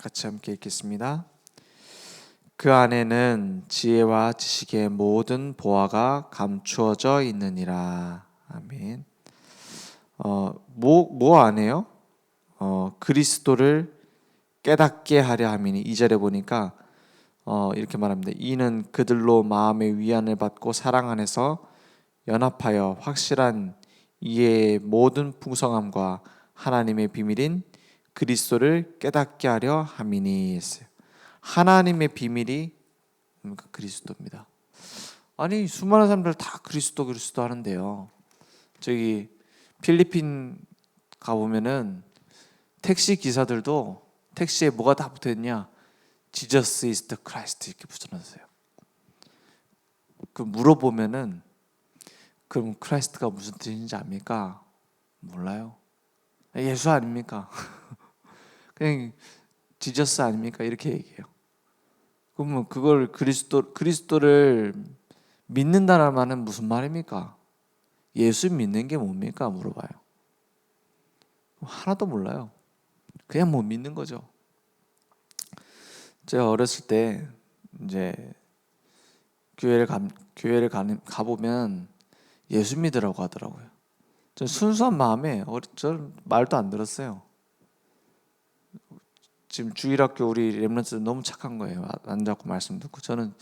같이 함께 읽겠습니다. 그 안에는 지혜와 지식의 모든 보화가 감추어져 있느니라. 아멘. 뭐 안에요? 그리스도를 깨닫게 하려 함이니 2절에 보니까 이렇게 말합니다. 이는 그들로 마음의 위안을 받고 사랑 안에서 연합하여 확실한 이해의 모든 풍성함과 하나님의 비밀인 그리스도를 깨닫게 하려 함이니 했어요. 하나님의 비밀이 그리스도입니다. 아니 수많은 사람들 다 그리스도 하는데요. 저기 필리핀 가보면은 택시 기사들도 택시에 뭐가 다 붙어있냐? Jesus is the Christ 이렇게 붙여놨어요. 그 물어보면은 그럼 크라이스트가 무슨 뜻인지 압니까? 몰라요. 예수 아닙니까? 그냥 지저스 아닙니까? 이렇게 얘기해요. 그러면 그걸 그리스도를 믿는다는 말은 무슨 말입니까? 예수 믿는 게 뭡니까? 물어봐요. 하나도 몰라요. 그냥 못 믿는 거죠. 제가 어렸을 때 이제 교회를 가보면 예수 믿으라고 하더라고요. 전 순수한 마음에 저 말도 안 들었어요. 지금 주일학교 우리 렘넌트들 너무 착한 거예요. 안 잡고 말씀 듣고. 저는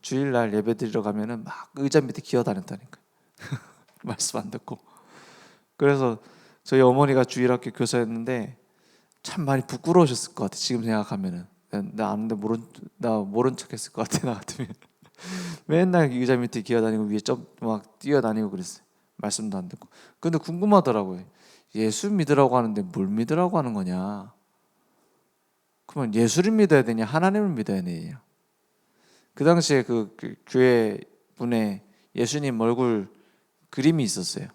주일날 예배 드리러 가면은 막 의자 밑에 기어다녔다니까요. 말씀 안 듣고. 그래서 저희 어머니가 주일학교 교사였는데 참 많이 부끄러우셨을 것 같아. 지금 생각하면은 나 아는데 모른 척했을 것 같아. 나 같으면 맨날 의자 밑에 기어다니고 위에 막 뛰어다니고 그랬어요. 말씀도 안 듣고. 근데 궁금하더라고요. 예수 믿으라고 하는데 뭘 믿으라고 하는 거냐? 그러면 예수를 믿어야 되냐? 하나님을 믿어야 되냐? 그 당시에 그 교회 분에 예수님 얼굴 그림이 있었어요.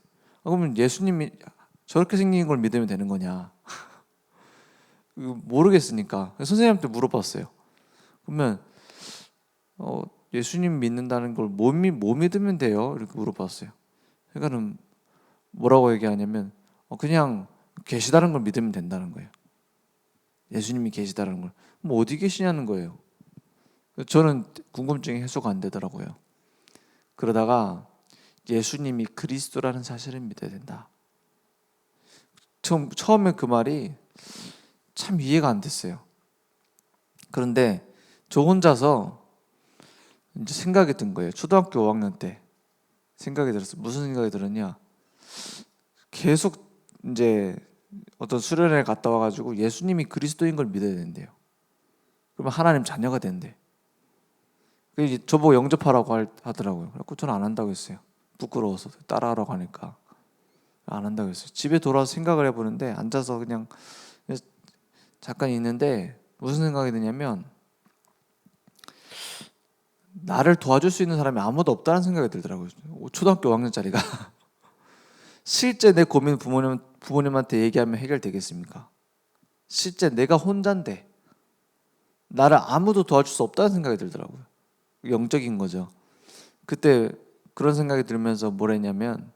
그러면 예수님이 저렇게 생긴 걸 믿으면 되는 거냐? 모르겠으니까 선생님한테 물어봤어요. 그러면 예수님 믿는다는 걸 뭐 믿으면 돼요? 이렇게 물어봤어요. 그러니까는 뭐라고 얘기하냐면 그냥 계시다는 걸 믿으면 된다는 거예요. 예수님이 계시다는 걸. 뭐 어디 계시냐는 거예요. 저는 궁금증이 해소가 안 되더라고요. 그러다가 예수님이 그리스도라는 사실을 믿어야 된다. 처음에 그 말이 참 이해가 안 됐어요. 그런데 저 혼자서 이제 생각이 든 거예요. 초등학교 5학년 때 생각이 들었어요. 무슨 생각이 들었냐? 계속 이제 어떤 수련회를 갔다 와가지고 예수님이 그리스도인 걸 믿어야 된대요. 그러면 하나님 자녀가 된대. 저보고 영접하라고 하더라고요. 그래서 저는 안 한다고 했어요. 부끄러워서 따라하라고 하니까 안 한다고 했어요. 집에 돌아와서 생각을 해보는데 앉아서 그냥 잠깐 있는데 무슨 생각이 드냐면 나를 도와줄 수 있는 사람이 아무도 없다는 생각이 들더라고요. 초등학교 5학년짜리가 실제 내 고민 부모님한테 얘기하면 해결되겠습니까? 실제 내가 혼자인데 나를 아무도 도와줄 수 없다는 생각이 들더라고요. 영적인 거죠. 그때 그런 생각이 들면서 뭘 했냐면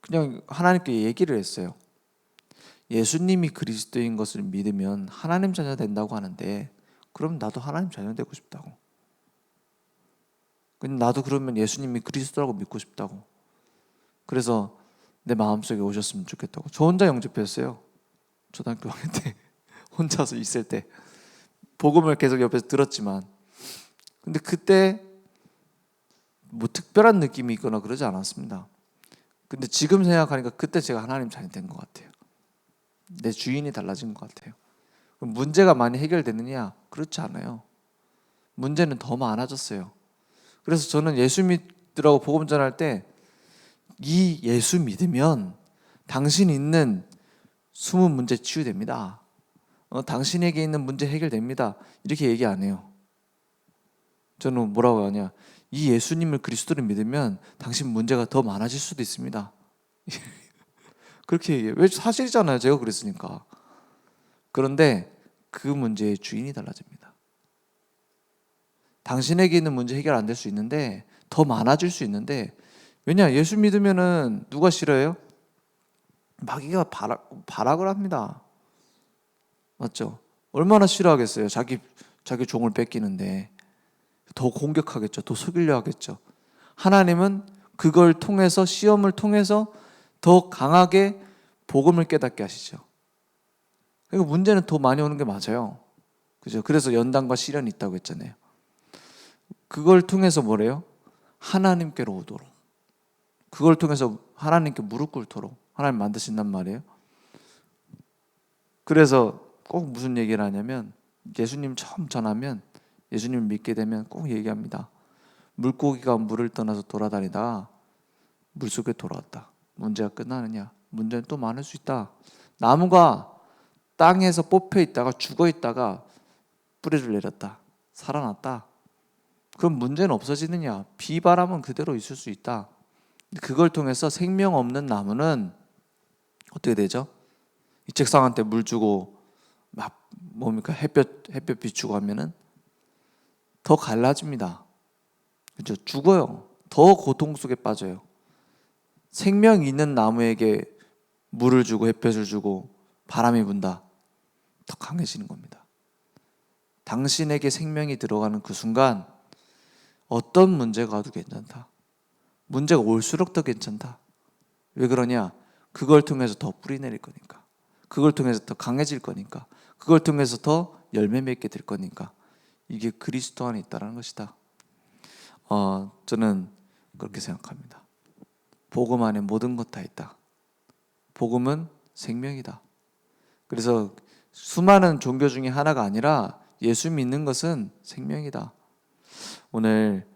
그냥 하나님께 얘기를 했어요. 예수님이 그리스도인 것을 믿으면 하나님 자녀 된다고 하는데 그럼 나도 하나님 자녀 되고 싶다고. 나도 그러면 예수님이 그리스도라고 믿고 싶다고. 그래서 내 마음속에 오셨으면 좋겠다고. 저 혼자 영접했어요. 초등학교 5학년 때 혼자서 있을 때 복음을 계속 옆에서 들었지만 근데 그때 뭐 특별한 느낌이 있거나 그러지 않았습니다. 근데 지금 생각하니까 그때 제가 하나님 자녀 된 것 같아요. 내 주인이 달라진 것 같아요. 그럼 문제가 많이 해결되느냐? 그렇지 않아요. 문제는 더 많아졌어요. 그래서 저는 예수 믿으라고 복음 전할 때 이 예수 믿으면 당신 있는 숨은 문제 치유됩니다. 당신에게 있는 문제 해결됩니다. 이렇게 얘기 안 해요. 저는 뭐라고 하냐? 이 예수님을 그리스도를 믿으면 당신 문제가 더 많아질 수도 있습니다. 그렇게 얘기해요. 왜 사실이잖아요. 제가 그랬으니까. 그런데 그 문제의 주인이 달라집니다. 당신에게 있는 문제 해결 안 될 수 있는데 더 많아질 수 있는데 왜냐? 예수 믿으면은 누가 싫어해요? 마귀가 발악을 합니다. 맞죠? 얼마나 싫어하겠어요. 자기 종을 뺏기는데 더 공격하겠죠. 더 속이려 하겠죠. 하나님은 그걸 통해서, 시험을 통해서 더 강하게 복음을 깨닫게 하시죠. 그러니까 문제는 더 많이 오는 게 맞아요. 그죠? 그래서 연단과 시련이 있다고 했잖아요. 그걸 통해서 뭐래요? 하나님께로 오도록. 그걸 통해서 하나님께 무릎 꿇도록 하나님 만드신단 말이에요. 그래서 꼭 무슨 얘기를 하냐면, 예수님 처음 전하면, 예수님을 믿게 되면 꼭 얘기합니다. 물고기가 물을 떠나서 돌아다니다 물속에 돌아왔다. 문제가 끝나느냐? 문제는 또 많을 수 있다. 나무가 땅에서 뽑혀 있다가 죽어 있다가 뿌리를 내렸다. 살아났다. 그럼 문제는 없어지느냐? 비바람은 그대로 있을 수 있다. 그걸 통해서 생명 없는 나무는 어떻게 되죠? 이 책상한테 물 주고 막 뭡니까? 햇볕 비추고 하면은 더 갈라집니다. 그렇죠? 죽어요. 더 고통 속에 빠져요. 생명 있는 나무에게 물을 주고 햇볕을 주고 바람이 분다. 더 강해지는 겁니다. 당신에게 생명이 들어가는 그 순간 어떤 문제가 와도 괜찮다. 문제가 올수록 더 괜찮다. 왜 그러냐? 그걸 통해서 더 뿌리 내릴 거니까. 그걸 통해서 더 강해질 거니까. 그걸 통해서 더 열매 맺게 될 거니까. 이게 그리스도 안에 있다는 것이다. 저는 그렇게 생각합니다. 복음 안에 모든 것 다 있다. 복음은 생명이다. 그래서 수많은 종교 중에 하나가 아니라 예수 믿는 것은 생명이다. 오늘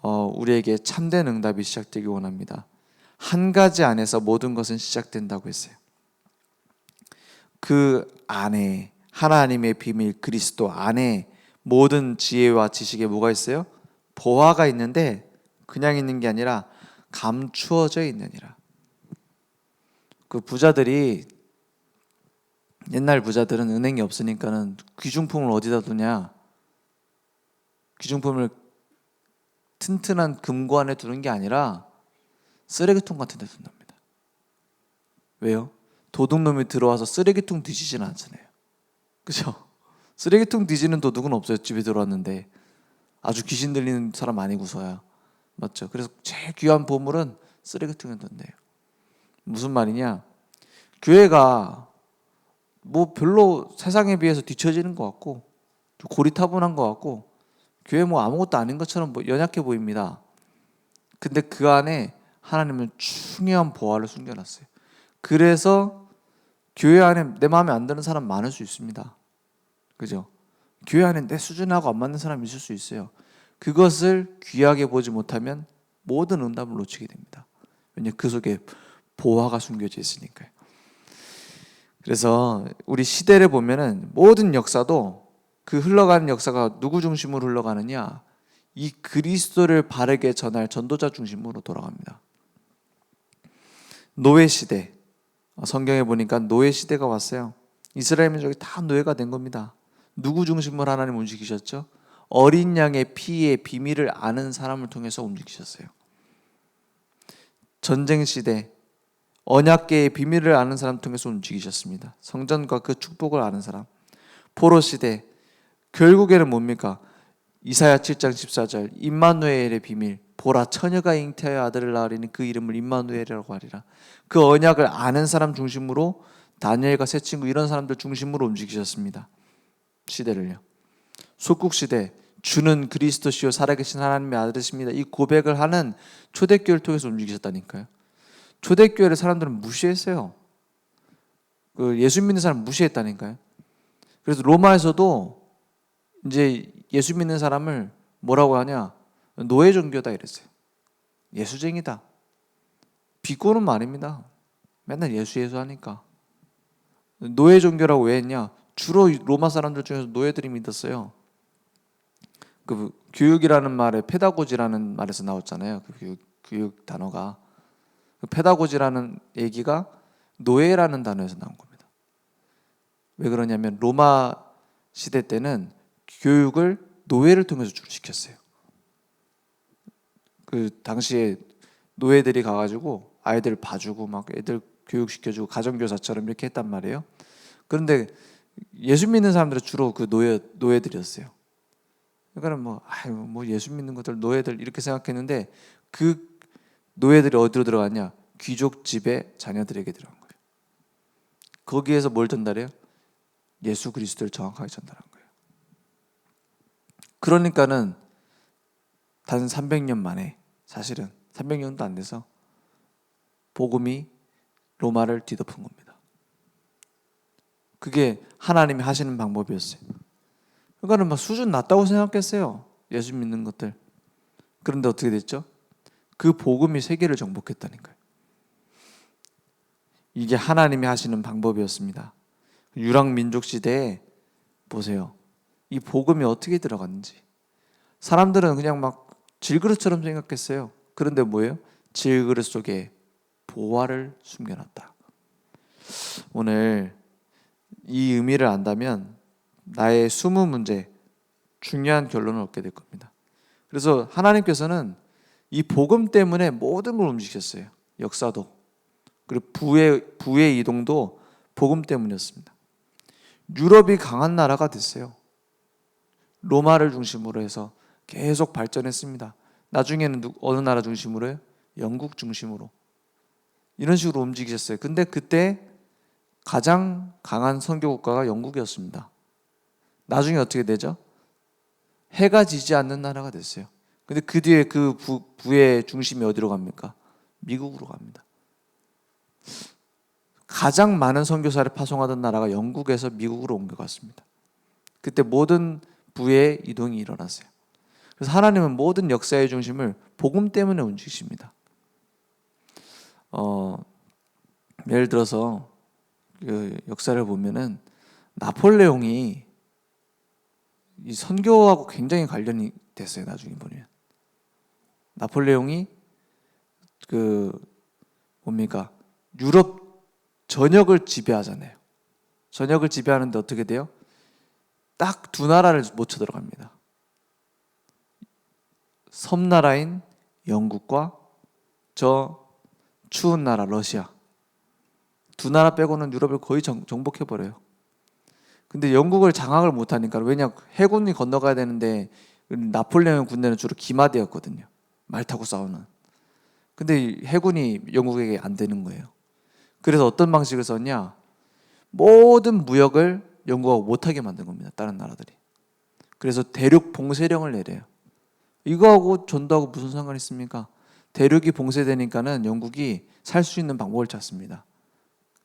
우리에게 참된 응답이 시작되기 원합니다. 한 가지 안에서 모든 것은 시작된다고 했어요. 그 안에 하나님의 비밀 그리스도 안에 모든 지혜와 지식에 뭐가 있어요? 보화가 있는데 그냥 있는 게 아니라 감추어져 있느니라. 그 부자들이, 옛날 부자들은 은행이 없으니까는 귀중품을 어디다 두냐? 귀중품을 튼튼한 금고안에 두는 게 아니라 쓰레기통 같은 데 둔답니다. 왜요? 도둑놈이 들어와서 쓰레기통 뒤지지는 않잖아요. 그죠? 쓰레기통 뒤지는 도둑은 없어요. 집에 들어왔는데 아주 귀신 들리는 사람 아니고서야. 맞죠? 그래서 제일 귀한 보물은 쓰레기통에 둔대요. 무슨 말이냐? 교회가 뭐 별로 세상에 비해서 뒤처지는 것 같고 좀 고리타분한 것 같고 교회 뭐 아무것도 아닌 것처럼 연약해 보입니다. 근데 그 안에 하나님은 중요한 보화를 숨겨놨어요. 그래서 교회 안에 내 마음에 안 드는 사람 많을 수 있습니다. 그죠? 교회 안에 내 수준하고 안 맞는 사람이 있을 수 있어요. 그것을 귀하게 보지 못하면 모든 응답을 놓치게 됩니다. 왜냐하면 그 속에 보화가 숨겨져 있으니까요. 그래서 우리 시대를 보면은 모든 역사도 그 흘러가는 역사가 누구 중심으로 흘러가느냐? 이 그리스도를 바르게 전할 전도자 중심으로 돌아갑니다. 노예 시대, 성경에 보니까 노예 시대가 왔어요. 이스라엘 민족이 다 노예가 된 겁니다. 누구 중심으로 하나님 움직이셨죠? 어린 양의 피의 비밀을 아는 사람을 통해서 움직이셨어요. 전쟁 시대, 언약궤의 비밀을 아는 사람 통해서 움직이셨습니다. 성전과 그 축복을 아는 사람. 포로 시대, 결국에는 뭡니까? 이사야 7장 14절 임마누엘의 비밀, 보라 처녀가 잉태하여 아들을 낳으리니 그 이름을 임마누엘이라고 하리라. 그 언약을 아는 사람 중심으로 다니엘과 새 친구 이런 사람들 중심으로 움직이셨습니다. 시대를요. 속국시대, 주는 그리스도시요 살아계신 하나님의 아들이십니다. 이 고백을 하는 초대교회를 통해서 움직이셨다니까요. 초대교회를 사람들은 무시했어요. 그 예수 믿는 사람 무시했다니까요. 그래서 로마에서도 이제 예수 믿는 사람을 뭐라고 하냐? 노예 종교다 이랬어요. 예수쟁이다. 비꼬는 말입니다. 맨날 예수 하니까. 노예 종교라고 왜 했냐? 주로 로마 사람들 중에서 노예들이 믿었어요. 그 교육이라는 말에 페다고지라는 말에서 나왔잖아요. 그 교육 단어가. 그 페다고지라는 얘기가 노예라는 단어에서 나온 겁니다. 왜 그러냐면 로마 시대 때는 교육을 노예를 통해서 주로 시켰어요. 그 당시에 노예들이 가가지고 아이들 봐주고 막 애들 교육시켜주고 가정교사처럼 이렇게 했단 말이에요. 그런데 예수 믿는 사람들은 주로 그 노예들이었어요. 그러니까 뭐 예수 믿는 것들 노예들 이렇게 생각했는데 그 노예들이 어디로 들어갔냐? 귀족 집의 자녀들에게 들어간 거예요. 거기에서 뭘 전달해요? 예수 그리스도를 정확하게 전달한 거예요. 그러니까는 단 300년 만에, 사실은 300년도 안 돼서 복음이 로마를 뒤덮은 겁니다. 그게 하나님이 하시는 방법이었어요. 그러니까는 막 수준 낮다고 생각했어요, 예수 믿는 것들. 그런데 어떻게 됐죠? 그 복음이 세계를 정복했다니까요. 이게 하나님이 하시는 방법이었습니다. 유랑 민족 시대에 보세요. 이 복음이 어떻게 들어갔는지. 사람들은 그냥 막 질그릇처럼 생각했어요. 그런데 뭐예요? 질그릇 속에 보화를 숨겨놨다. 오늘 이 의미를 안다면 나의 숨은 문제, 중요한 결론을 얻게 될 겁니다. 그래서 하나님께서는 이 복음 때문에 모든 걸 움직이셨어요. 역사도, 그리고 부의 이동도 복음 때문이었습니다. 유럽이 강한 나라가 됐어요. 로마를 중심으로 해서 계속 발전했습니다. 나중에는 어느 나라 중심으로 해요? 영국 중심으로. 이런 식으로 움직이셨어요. 근데 그때 가장 강한 선교 국가가 영국이었습니다. 나중에 어떻게 되죠? 해가 지지 않는 나라가 됐어요. 근데 그 뒤에 그 부의 중심이 어디로 갑니까? 미국으로 갑니다. 가장 많은 선교사를 파송하던 나라가 영국에서 미국으로 옮겨갔습니다. 그때 모든 부의 이동이 일어났어요. 그래서 하나님은 모든 역사의 중심을 복음 때문에 움직이십니다. 예를 들어서 그 역사를 보면은 나폴레옹이 이 선교하고 굉장히 관련이 됐어요. 나중에 보면 나폴레옹이 그 뭡니까? 유럽 전역을 지배하잖아요. 전역을 지배하는데 어떻게 돼요? 딱 두 나라를 못 쳐들어갑니다. 섬나라인 영국과 저 추운 나라 러시아, 두 나라 빼고는 유럽을 거의 정복해버려요. 근데 영국을 장악을 못하니까, 왜냐, 해군이 건너가야 되는데 나폴레옹 군대는 주로 기마대였거든요. 말 타고 싸우는. 근데 해군이 영국에게 안 되는 거예요. 그래서 어떤 방식을 썼냐? 모든 무역을 영국하고 못하게 만든 겁니다. 다른 나라들이. 그래서 대륙 봉쇄령을 내려요. 이거하고 전도하고 무슨 상관이 있습니까? 대륙이 봉쇄되니까는 영국이 살 수 있는 방법을 찾습니다.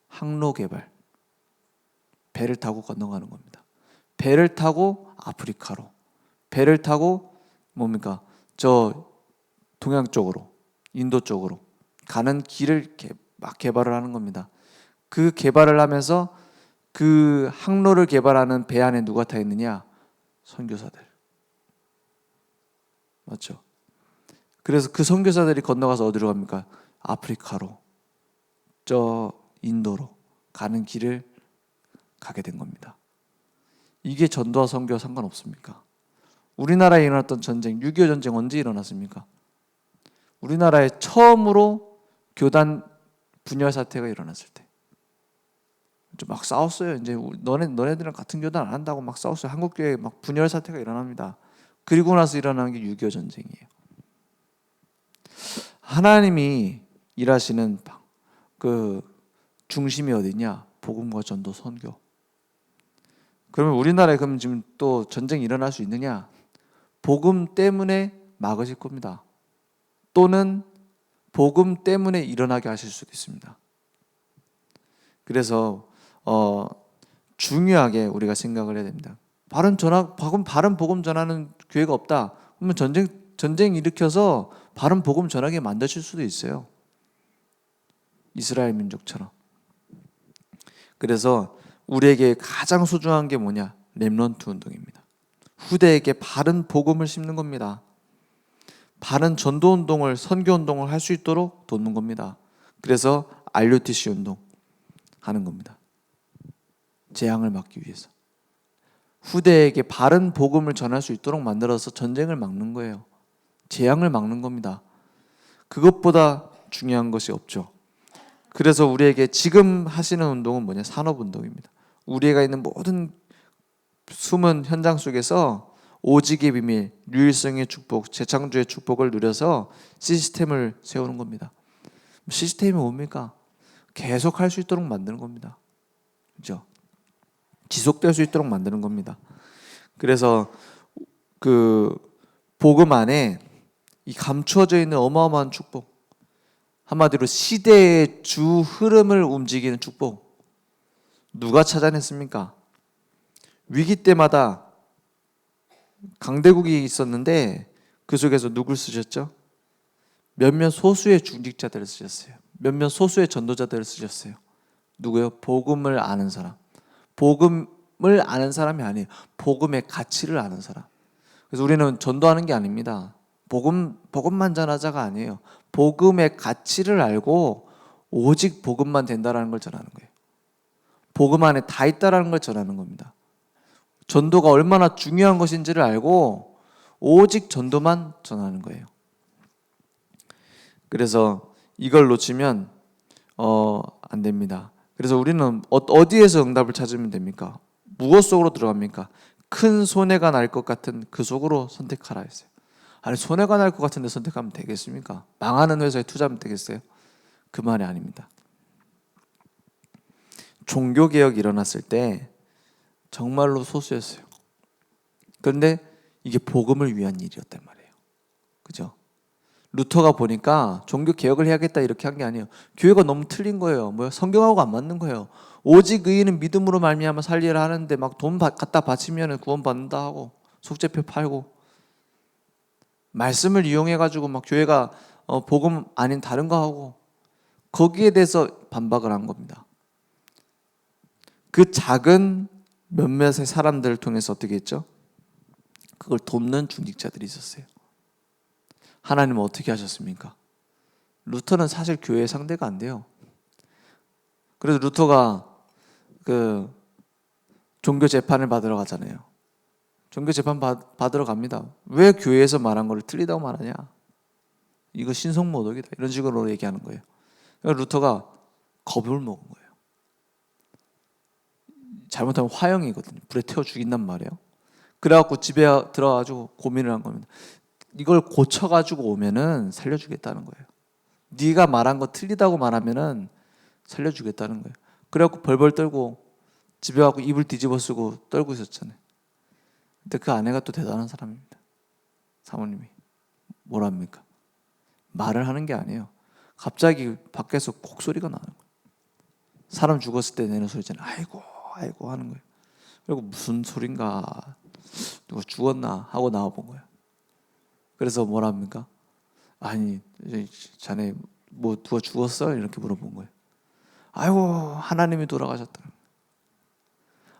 항로 개발. 배를 타고 건너가는 겁니다. 배를 타고 아프리카로, 배를 타고 뭡니까? 저 동양 쪽으로, 인도 쪽으로 가는 길을 막 개발을 하는 겁니다. 그 개발을 하면서 그 항로를 개발하는 배 안에 누가 타 있느냐? 선교사들. 맞죠? 그래서 그 선교사들이 건너가서 어디로 갑니까? 아프리카로, 저 인도로 가는 길을 가게 된 겁니다. 이게 전도와 선교와 상관없습니까? 우리나라에 일어났던 전쟁, 6.25 전쟁 언제 일어났습니까? 우리나라에 처음으로 교단 분열 사태가 일어났을 때. 막 싸웠어요. 이제 너네들은 같은 교단 안 한다고 막 싸웠어요. 한국교회에 막 분열 사태가 일어납니다. 그리고 나서 일어난 게 6.25 전쟁이에요. 하나님이 일하시는 그 중심이 어디냐? 복음과 전도, 선교. 그러면 우리나라에 그럼 지금 또 전쟁이 일어날 수 있느냐? 복음 때문에 막으실 겁니다. 또는 복음 때문에 일어나게 하실 수도 있습니다. 그래서 중요하게 우리가 생각을 해야 됩니다. 바른 복음 전하는 교회가 없다. 그러면 전쟁 일으켜서 바른 복음 전하게 만드실 수도 있어요. 이스라엘 민족처럼. 그래서 우리에게 가장 소중한 게 뭐냐? 렘넌트 운동입니다. 후대에게 바른 복음을 심는 겁니다. 바른 전도 운동을, 선교 운동을 할 수 있도록 돕는 겁니다. 그래서 RUTC 운동 하는 겁니다. 재앙을 막기 위해서. 후대에게 바른 복음을 전할 수 있도록 만들어서 전쟁을 막는 거예요. 재앙을 막는 겁니다. 그것보다 중요한 것이 없죠. 그래서 우리에게 지금 하시는 운동은 뭐냐? 산업운동입니다. 우리가 있는 모든 숨은 현장 속에서 오직의 비밀, 유일성의 축복, 재창조의 축복을 누려서 시스템을 세우는 겁니다. 시스템이 뭡니까? 계속 할 수 있도록 만드는 겁니다. 그렇죠? 지속될 수 있도록 만드는 겁니다. 그래서 그 복음 안에 이 감추어져 있는 어마어마한 축복, 한마디로 시대의 주 흐름을 움직이는 축복, 누가 찾아냈습니까? 위기 때마다 강대국이 있었는데 그 속에서 누굴 쓰셨죠? 몇몇 소수의 중직자들을 쓰셨어요. 몇몇 소수의 전도자들을 쓰셨어요. 누구요? 복음을 아는 사람. 복음을 아는 사람이 아니에요. 복음의 가치를 아는 사람. 그래서 우리는 전도하는 게 아닙니다. 복음만 전하자가 아니에요. 복음의 가치를 알고 오직 복음만 된다라는 걸 전하는 거예요. 복음 안에 다 있다라는 걸 전하는 겁니다. 전도가 얼마나 중요한 것인지를 알고 오직 전도만 전하는 거예요. 그래서 이걸 놓치면 안 됩니다. 그래서 우리는 어디에서 응답을 찾으면 됩니까? 무엇 속으로 들어갑니까? 큰 손해가 날 것 같은 그 속으로 선택하라 했어요. 아니, 손해가 날 것 같은데 선택하면 되겠습니까? 망하는 회사에 투자하면 되겠어요? 그 말이 아닙니다. 종교개혁이 일어났을 때 정말로 소수였어요. 그런데 이게 복음을 위한 일이었단 말이에요. 그죠? 루터가 보니까 종교개혁을 해야겠다 이렇게 한 게 아니에요. 교회가 너무 틀린 거예요. 성경하고 안 맞는 거예요. 오직 의인은 믿음으로 말미암아 살리라 하는데 막 돈 갖다 바치면 구원받는다 하고 속죄표 팔고 말씀을 이용해가지고 막 교회가 복음 아닌 다른 거 하고 거기에 대해서 반박을 한 겁니다. 그 작은 몇몇의 사람들을 통해서 어떻게 했죠? 그걸 돕는 중직자들이 있었어요. 하나님은 어떻게 하셨습니까? 루터는 사실 교회의 상대가 안 돼요. 그래서 루터가 그 종교 재판을 받으러 가잖아요. 종교 재판 받으러 갑니다. 왜 교회에서 말한 거를 틀리다고 말하냐? 이거 신성모독이다. 이런 식으로 얘기하는 거예요. 그러니까 루터가 겁을 먹은 거예요. 잘못하면 화형이거든요. 불에 태워 죽인단 말이에요. 그래갖고 집에 들어가지고 고민을 한 겁니다. 이걸 고쳐가지고 오면은 살려주겠다는 거예요. 네가 말한 거 틀리다고 말하면은 살려주겠다는 거예요. 그래갖고 벌벌 떨고 집에 가고 이불 뒤집어 쓰고 떨고 있었잖아요. 근데 그 아내가 또 대단한 사람입니다. 사모님이 뭐랍니까? 말을 하는 게 아니에요. 갑자기 밖에서 곡소리가 나는 거예요. 사람 죽었을 때 내는 소리잖아요. 아이고 아이고 하는 거예요. 그리고 무슨 소린가, 누가 죽었나 하고 나와본 거예요. 그래서 뭐랍니까? 아니 자네 뭐 누가 죽었어? 이렇게 물어본 거예요. 아이고 하나님이 돌아가셨다.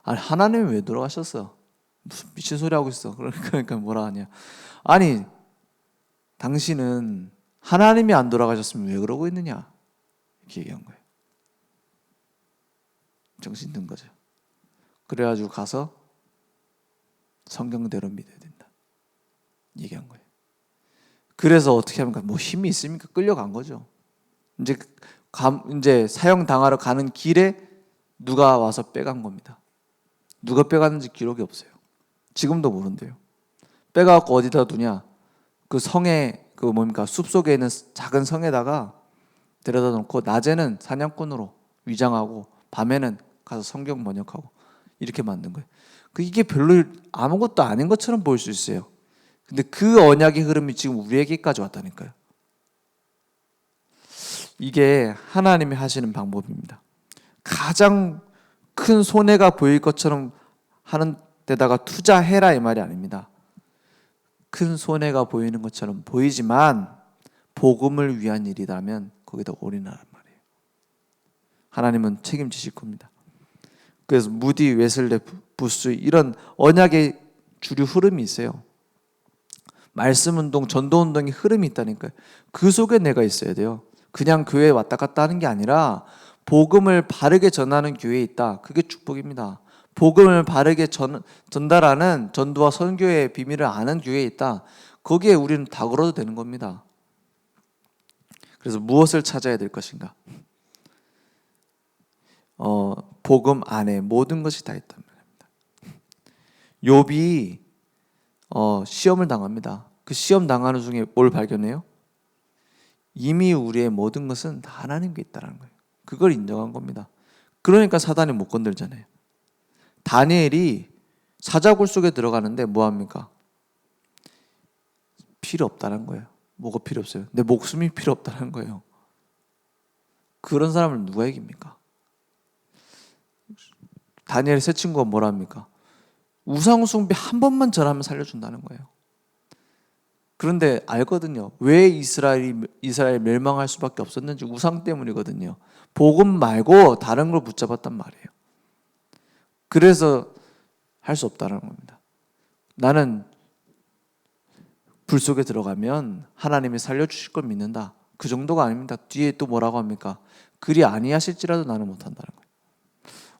아니 하나님이 왜 돌아가셨어? 무슨 미친 소리 하고 있어. 그러니까 뭐라 하냐. 아니 당신은 하나님이 안 돌아가셨으면 왜 그러고 있느냐 이렇게 얘기한 거예요. 정신 든 거죠. 그래가지고 가서 성경대로 믿어야 된다 얘기한 거예요. 그래서 어떻게 합니까? 뭐 힘이 있습니까? 끌려간 거죠. 이제 사형 당하러 가는 길에 누가 와서 빼간 겁니다. 누가 빼갔는지 기록이 없어요. 지금도 모른대요. 빼가갖고 어디다 두냐? 그 성에 숲 속에 있는 작은 성에다가 데려다 놓고 낮에는 사냥꾼으로 위장하고 밤에는 가서 성경 번역하고 이렇게 만든 거예요. 이게 별로 아무것도 아닌 것처럼 보일 수 있어요. 근데 그 언약의 흐름이 지금 우리에게까지 왔다니까요. 이게 하나님이 하시는 방법입니다. 가장 큰 손해가 보일 것처럼 하는 데다가 투자해라 이 말이 아닙니다. 큰 손해가 보이는 것처럼 보이지만 복음을 위한 일이라면 거기다 올인하란 말이에요. 하나님은 책임지실 겁니다. 그래서 무디, 웨슬레, 부스 이런 언약의 주류 흐름이 있어요. 말씀운동, 전도운동의 흐름이 있다니까요. 그 속에 내가 있어야 돼요. 그냥 교회에 왔다 갔다 하는 게 아니라 복음을 바르게 전하는 교회에 있다. 그게 축복입니다. 복음을 바르게 전달하는 전도와 선교의 비밀을 아는 교회에 있다. 거기에 우리는 다 걸어도 되는 겁니다. 그래서 무엇을 찾아야 될 것인가? 복음 안에 모든 것이 다 있단 말입니다. 욥이 시험을 당합니다. 그 시험 당하는 중에 뭘 발견해요? 이미 우리의 모든 것은 다 하나님께 있다는 거예요. 그걸 인정한 겁니다. 그러니까 사단이 못 건들잖아요. 다니엘이 사자굴 속에 들어가는데 뭐합니까? 필요 없다는 거예요. 뭐가 필요 없어요? 내 목숨이 필요 없다는 거예요. 그런 사람을 누가 이깁니까? 다니엘의 세 친구가 뭐라 합니까? 우상 숭배 한 번만 절하면 살려준다는 거예요. 그런데 알거든요. 왜 이스라엘 멸망할 수밖에 없었는지 우상 때문이거든요. 복음 말고 다른 걸 붙잡았단 말이에요. 그래서 할 수 없다는 겁니다. 나는 불 속에 들어가면 하나님이 살려주실 걸 믿는다. 그 정도가 아닙니다. 뒤에 또 뭐라고 합니까? 그리 아니하실지라도 나는 못한다는 거예요.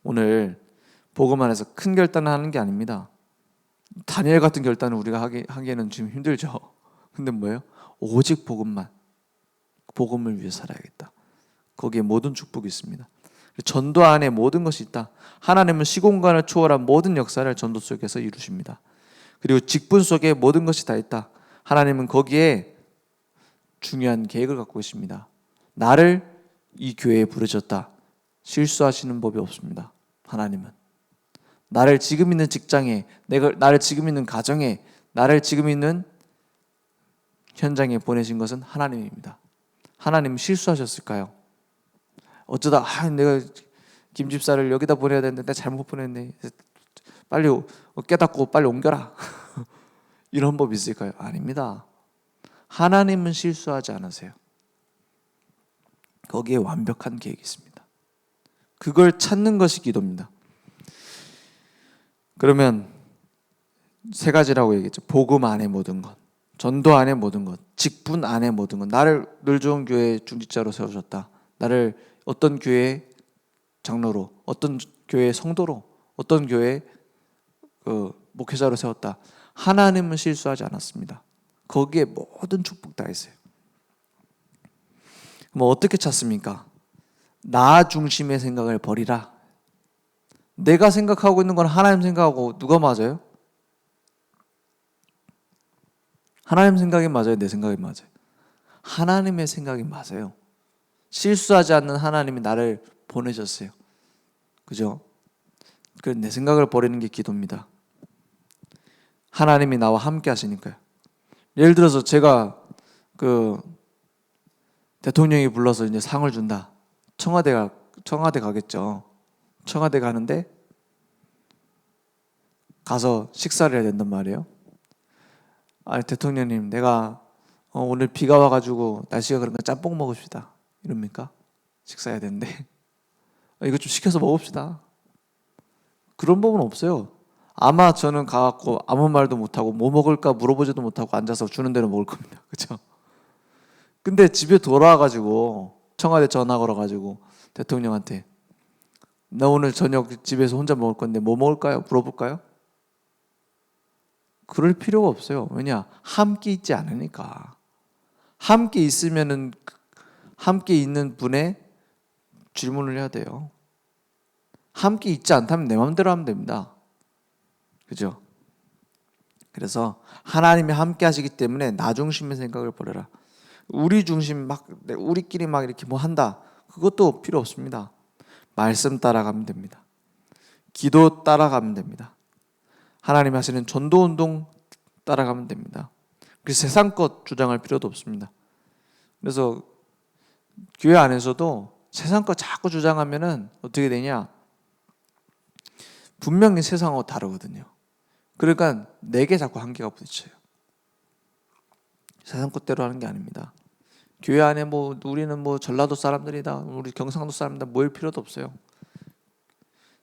오늘 복음 안에서 큰 결단을 하는 게 아닙니다. 다니엘 같은 결단을 우리가 하기에는 지금 힘들죠. 근데 뭐예요? 오직 복음만, 복음을 위해 살아야겠다. 거기에 모든 축복이 있습니다. 전도 안에 모든 것이 있다. 하나님은 시공간을 초월한 모든 역사를 전도 속에서 이루십니다. 그리고 직분 속에 모든 것이 다 있다. 하나님은 거기에 중요한 계획을 갖고 계십니다. 나를 이 교회에 부르셨다. 실수하시는 법이 없습니다. 하나님은 나를 지금 있는 직장에, 나를 지금 있는 가정에, 나를 지금 있는 현장에 보내신 것은 하나님입니다. 하나님은 실수하셨을까요? 어쩌다 내가 김 집사를 여기다 보내야 되는데 내가 잘못 보냈네. 빨리 깨닫고 빨리 옮겨라. 이런 법 있을까요? 아닙니다. 하나님은 실수하지 않으세요. 거기에 완벽한 계획이 있습니다. 그걸 찾는 것이 기도입니다. 그러면 세 가지라고 얘기했죠. 복음 안에 모든 것, 전도 안에 모든 것, 직분 안에 모든 것. 나를 늘 좋은 교회 중직자로 세우셨다. 나를 어떤 교회 장로로, 어떤 교회 성도로, 어떤 교회 목회자로 세웠다. 하나님은 실수하지 않았습니다. 거기에 모든 축복 다 있어요. 그럼 어떻게 찾습니까? 나 중심의 생각을 버리라. 내가 생각하고 있는 건 하나님 생각하고 누가 맞아요? 하나님 생각이 맞아요? 내 생각이 맞아요? 하나님의 생각이 맞아요. 실수하지 않는 하나님이 나를 보내셨어요. 그죠? 그래서 내 생각을 버리는 게 기도입니다. 하나님이 나와 함께 하시니까요. 예를 들어서 제가 대통령이 불러서 이제 상을 준다. 청와대 가겠죠. 청와대 가는데 가서 식사를 해야 된단 말이에요. 대통령님, 내가 오늘 비가 와가지고 날씨가 그런가 짬뽕 먹읍시다. 이럽니까? 식사해야 되는데 이거 좀 시켜서 먹읍시다. 그런 법은 없어요. 아마 저는 가갖고 아무 말도 못하고 뭐 먹을까 물어보지도 못하고 앉아서 주는 대로 먹을 겁니다. 그렇죠? 근데 집에 돌아와가지고 청와대 전화 걸어가지고 대통령한테 나 오늘 저녁 집에서 혼자 먹을 건데 뭐 먹을까요? 물어볼까요? 그럴 필요가 없어요. 왜냐? 함께 있지 않으니까. 함께 있으면은 함께 있는 분의 질문을 해야 돼요. 함께 있지 않다면 내 마음대로 하면 됩니다. 그죠? 그래서 하나님이 함께 하시기 때문에 나 중심의 생각을 버려라. 우리 중심 우리끼리 이렇게 뭐 한다. 그것도 필요 없습니다. 말씀 따라가면 됩니다. 기도 따라가면 됩니다. 하나님 하시는 전도 운동 따라가면 됩니다. 그래서 세상 것 주장할 필요도 없습니다. 그래서 교회 안에서도 세상 것 자꾸 주장하면은 어떻게 되냐? 분명히 세상하고 다르거든요. 그러니까 내게 자꾸 한계가 부딪혀요. 세상 것대로 하는 게 아닙니다. 교회 안에 우리는 전라도 사람들이다, 우리 경상도 사람이다 모일 필요도 없어요.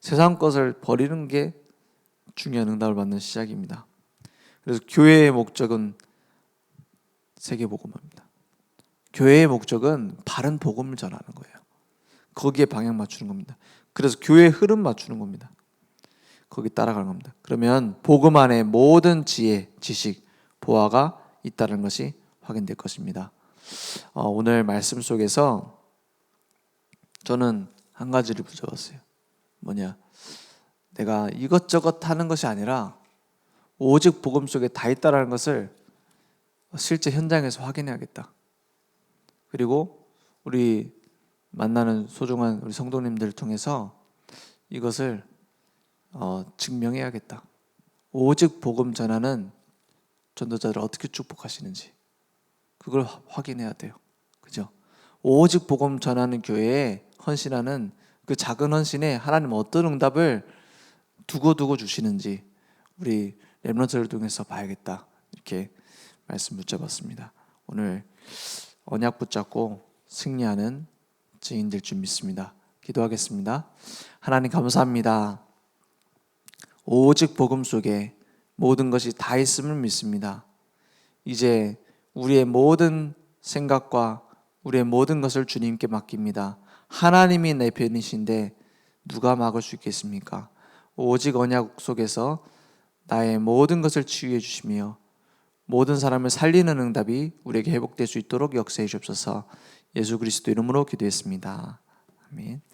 세상 것을 버리는 게 중요한 응답을 받는 시작입니다. 그래서 교회의 목적은 세계복음화입니다. 교회의 목적은 바른 복음을 전하는 거예요. 거기에 방향 맞추는 겁니다. 그래서 교회의 흐름 맞추는 겁니다. 거기 따라가는 겁니다. 그러면 복음 안에 모든 지혜, 지식, 보화가 있다는 것이 확인될 것입니다. 오늘 말씀 속에서 저는 한 가지를 붙잡았어요. 내가 이것저것 하는 것이 아니라 오직 복음 속에 다 있다라는 것을 실제 현장에서 확인해야겠다. 그리고 우리 만나는 소중한 우리 성도님들을 통해서 이것을 증명해야겠다. 오직 복음 전하는 전도자를 어떻게 축복하시는지 그걸 확인해야 돼요. 그죠? 오직 복음 전하는 교회에 헌신하는 그 작은 헌신에 하나님 어떤 응답을 두고두고 주시는지 우리 렘넌트를 통해서 봐야겠다. 이렇게 말씀 붙여봤습니다. 오늘 언약 붙잡고 승리하는 증인 될 줄 믿습니다. 기도하겠습니다. 하나님 감사합니다. 오직 복음 속에 모든 것이 다 있음을 믿습니다. 이제 우리의 모든 생각과 우리의 모든 것을 주님께 맡깁니다. 하나님이 내 편이신데 누가 막을 수 있겠습니까? 오직 언약 속에서 나의 모든 것을 치유해 주시며 모든 사람을 살리는 응답이 우리에게 회복될 수 있도록 역사해 주옵소서. 예수 그리스도 이름으로 기도했습니다. 아멘.